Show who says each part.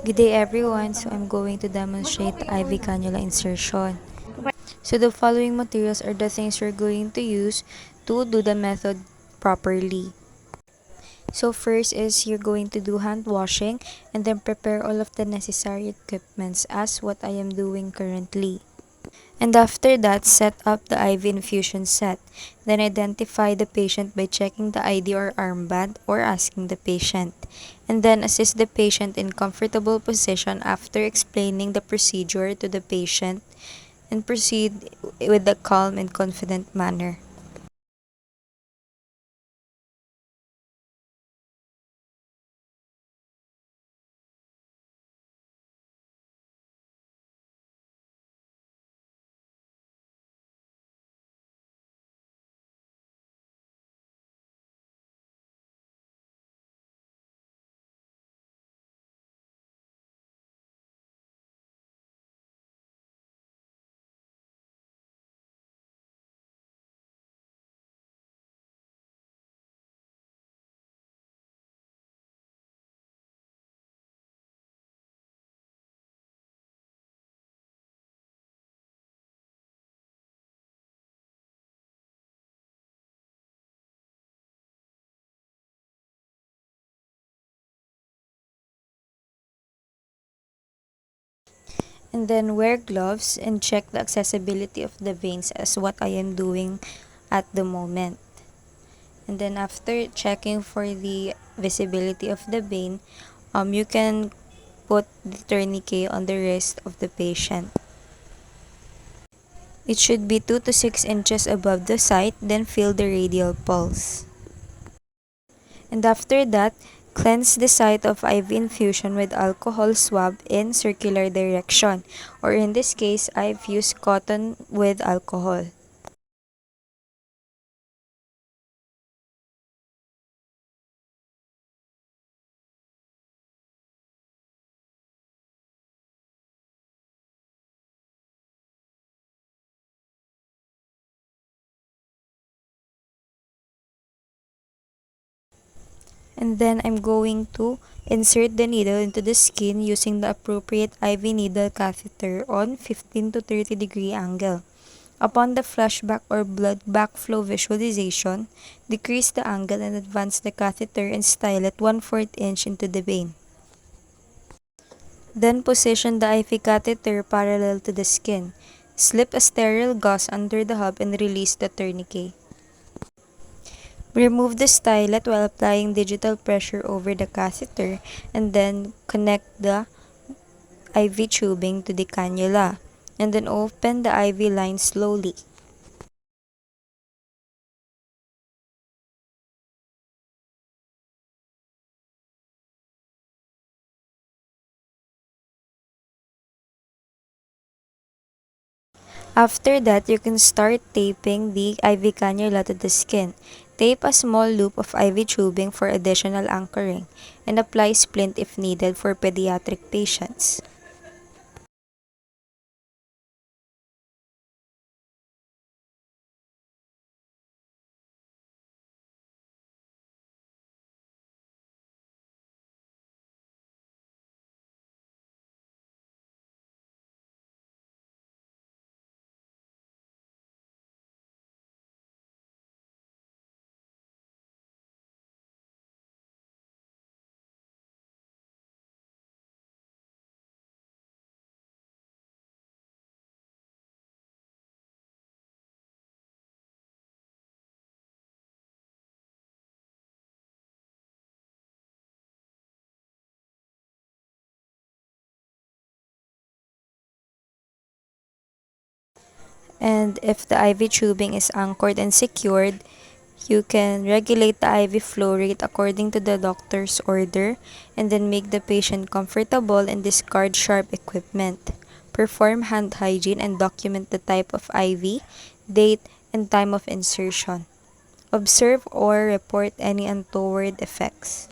Speaker 1: Good day everyone, so I'm going to demonstrate IV cannula insertion. So the following materials are the things you're going to use to do the method properly. So first is you're going to do hand washing and then prepare all of the necessary equipments as what I am doing currently. And after that, set up the IV infusion set. Then identify the patient by checking the ID or armband or asking the patient. And then assist the patient in comfortable position after explaining the procedure to the patient and proceed with a calm and confident manner. And then wear gloves and check the accessibility of the veins as what I am doing at the moment. And then after checking for the visibility of the vein, you can put the tourniquet on the wrist of the patient. It should be 2 to 6 inches above the site, then feel the radial pulse. And after that, cleanse the site of IV infusion with alcohol swab in circular direction, or in this case, I've used cotton with alcohol. And then I'm going to insert the needle into the skin using the appropriate IV needle catheter on 15 to 30-degree angle. Upon the flashback or blood backflow visualization, decrease the angle and advance the catheter and style it 1/4 inch into the vein. Then position the IV catheter parallel to the skin. Slip a sterile gauze under the hub and release the tourniquet. Remove the stylet while applying digital pressure over the catheter and then connect the IV tubing to the cannula. And then open the IV line slowly. After that, you can start taping the IV cannula to the skin. Tape a small loop of IV tubing for additional anchoring and apply splint if needed for pediatric patients. And if the IV tubing is anchored and secured, you can regulate the IV flow rate according to the doctor's order and then make the patient comfortable and discard sharp equipment. Perform hand hygiene and document the type of IV, date, and time of insertion. Observe or report any untoward effects.